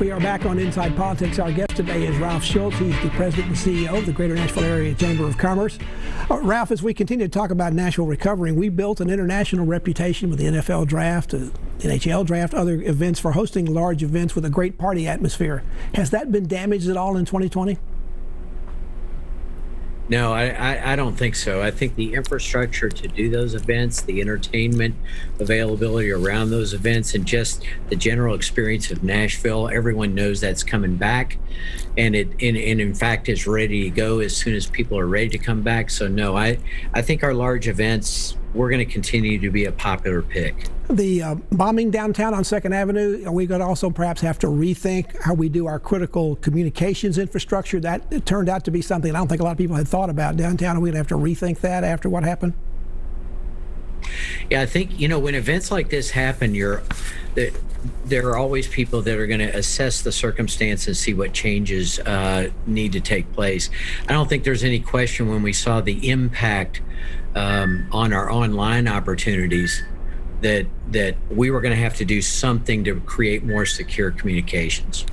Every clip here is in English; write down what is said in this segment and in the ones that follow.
We are back on Inside Politics. Our guest today is Ralph Schulz. He's the president and CEO of the Greater Nashville Area Chamber of Commerce. Ralph, as we continue to talk about Nashville recovering, we built an international reputation with the NFL draft, NHL draft, other events for hosting large events with a great party atmosphere. Has that been damaged at all in 2020? No, I don't think so. I think the infrastructure to do those events, the entertainment availability around those events, and just the general experience of Nashville, everyone knows that's coming back, and in fact is ready to go as soon as people are ready to come back. So no, I think our large events, we're going to continue to be a popular pick. The bombing downtown on 2nd Avenue, are we going to also perhaps have to rethink how we do our critical communications infrastructure? That it turned out to be something I don't think a lot of people had thought about downtown. Are we going to have to rethink that after what happened? Yeah, I think, when events like this happen, there are always people that are going to assess the circumstance and see what changes need to take place. I don't think there's any question when we saw the impact on our online opportunities that we were going to have to do something to create more secure communications.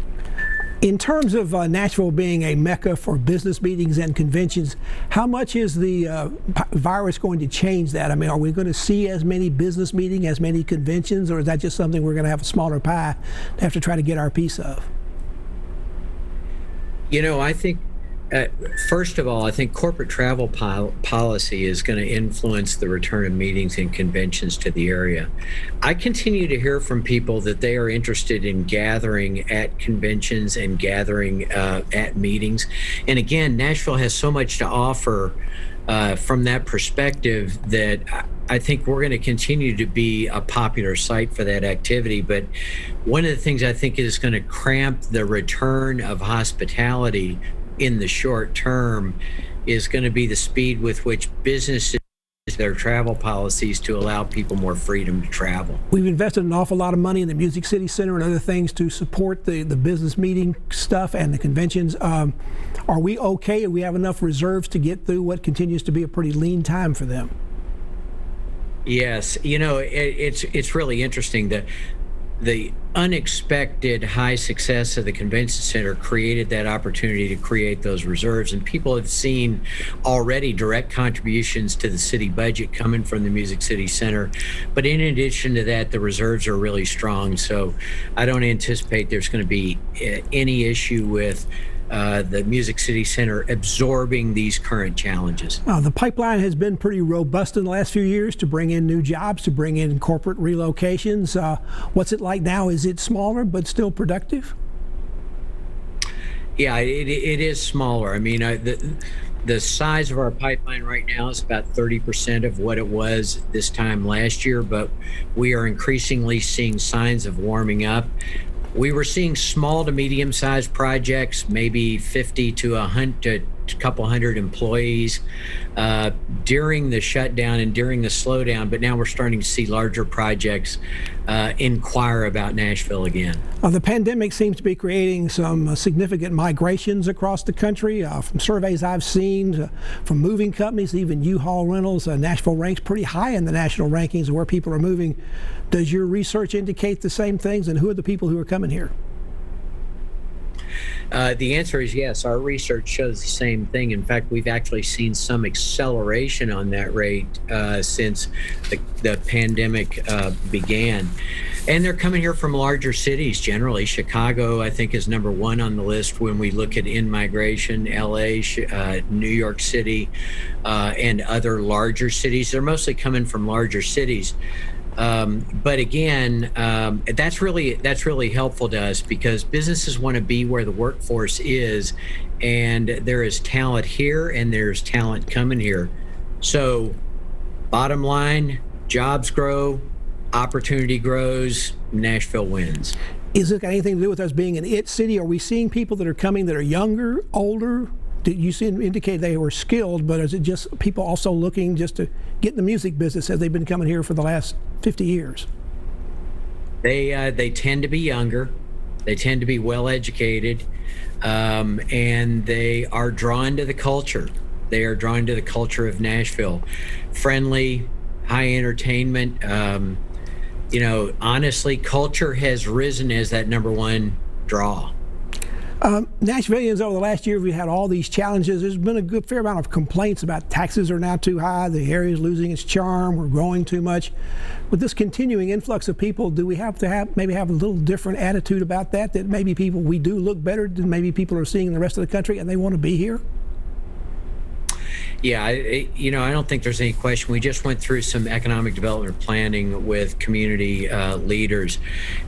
In terms of Nashville being a mecca for business meetings and conventions, how much is the virus going to change that? I mean, are we going to see as many business meetings, as many conventions, or is that just something we're going to have a smaller pie to have to try to get our piece of? I think first of all, I think corporate travel policy is going to influence the return of meetings and conventions to the area. I continue to hear from people that they are interested in gathering at conventions and gathering at meetings. And again, Nashville has so much to offer from that perspective that I think we're going to continue to be a popular site for that activity. But one of the things I think is going to cramp the return of hospitality in the short term is going to be the speed with which businesses their travel policies to allow people more freedom to travel. We've invested an awful lot of money in the Music City Center and other things to support the business meeting stuff and the conventions. Are we okay? Do we have enough reserves to get through what continues to be a pretty lean time for them? Yes, it's really interesting that the unexpected high success of the convention center created that opportunity to create those reserves, and people have seen already direct contributions to the city budget coming from the Music City Center. But in addition to that, the reserves are really strong, so I don't anticipate there's going to be any issue with the Music City Center absorbing these current challenges. The pipeline has been pretty robust in the last few years to bring in new jobs, to bring in corporate relocations. What's it like now? Is it smaller but still productive? Yeah, it is smaller. I mean, the size of our pipeline right now is about 30% of what it was this time last year, but we are increasingly seeing signs of warming up. We were seeing small to medium-sized projects, maybe 50 to a couple hundred employees during the shutdown and during the slowdown, but now we're starting to see larger projects inquire about Nashville again. The pandemic seems to be creating some significant migrations across the country. From surveys I've seen, from moving companies, even U-Haul rentals, Nashville ranks pretty high in the national rankings of where people are moving. Does your research indicate the same things, and who are the people who are coming here? The answer is yes. Our research shows the same thing. In fact, we've actually seen some acceleration on that rate since the pandemic began. And they're coming here from larger cities generally. Chicago, I think, is number one on the list when we look at in-migration. LA, New York City, and other larger cities. They're mostly coming from larger cities. But again, that's really helpful to us because businesses want to be where the workforce is, and there is talent here and there's talent coming here. So bottom line, jobs grow, opportunity grows, Nashville wins. Is it got anything to do with us being an it city? Are we seeing people that are coming that are younger, older? Did you indicate they were skilled, but is it just people also looking just to get in the music business as they've been coming here for the last 50 years? They tend to be younger. They tend to be well educated, and they are drawn to the culture. They are drawn to the culture of Nashville. Friendly, high entertainment. Honestly, culture has risen as that number one draw. Nashvillians, over the last year, we've had all these challenges. There's been a fair amount of complaints about taxes are now too high, the area is losing its charm, we're growing too much. With this continuing influx of people, do we have to maybe have a little different attitude about that maybe we do look better than maybe people are seeing in the rest of the country and they want to be here? Yeah, I don't think there's any question. We just went through some economic development planning with community leaders.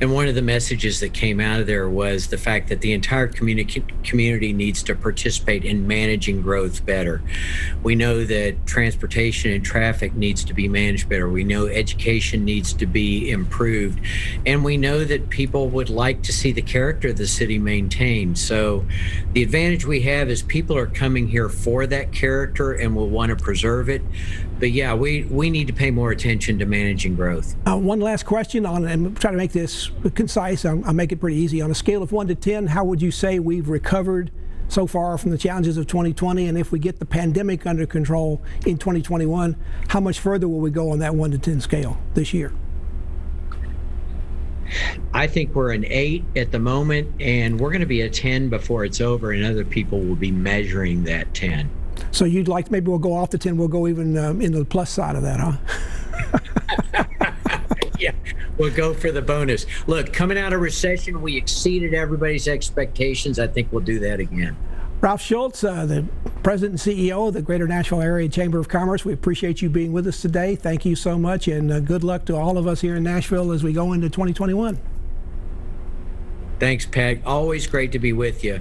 And one of the messages that came out of there was the fact that the entire community needs to participate in managing growth better. We know that transportation and traffic needs to be managed better. We know education needs to be improved. And we know that people would like to see the character of the city maintained. So the advantage we have is people are coming here for that character and will want to preserve it. But yeah, we need to pay more attention to managing growth. One last question and try to make this concise. I'll make it pretty easy. On a scale of 1 to 10, how would you say we've recovered so far from the challenges of 2020? And if we get the pandemic under control in 2021, how much further will we go on that 1 to 10 scale this year? I think we're an 8 at the moment, and we're going to be a 10 before it's over, and other people will be measuring that 10. So you'd like, maybe we'll go off the 10, we'll go even into the plus side of that, huh? Yeah, we'll go for the bonus. Look, coming out of recession, we exceeded everybody's expectations. I think we'll do that again. Ralph Schulz, the President and CEO of the Greater Nashville Area Chamber of Commerce, we appreciate you being with us today. Thank you so much, and good luck to all of us here in Nashville as we go into 2021. Thanks, Peg. Always great to be with you.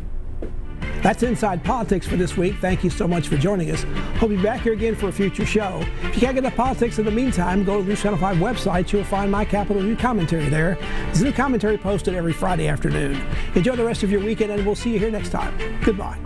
That's Inside Politics for this week. Thank you so much for joining us. We'll be back here again for a future show. If you can't get enough politics in the meantime, go to the NewsChannel 5 website. You'll find my Capitol News commentary there. There's a new commentary posted every Friday afternoon. Enjoy the rest of your weekend, and we'll see you here next time. Goodbye.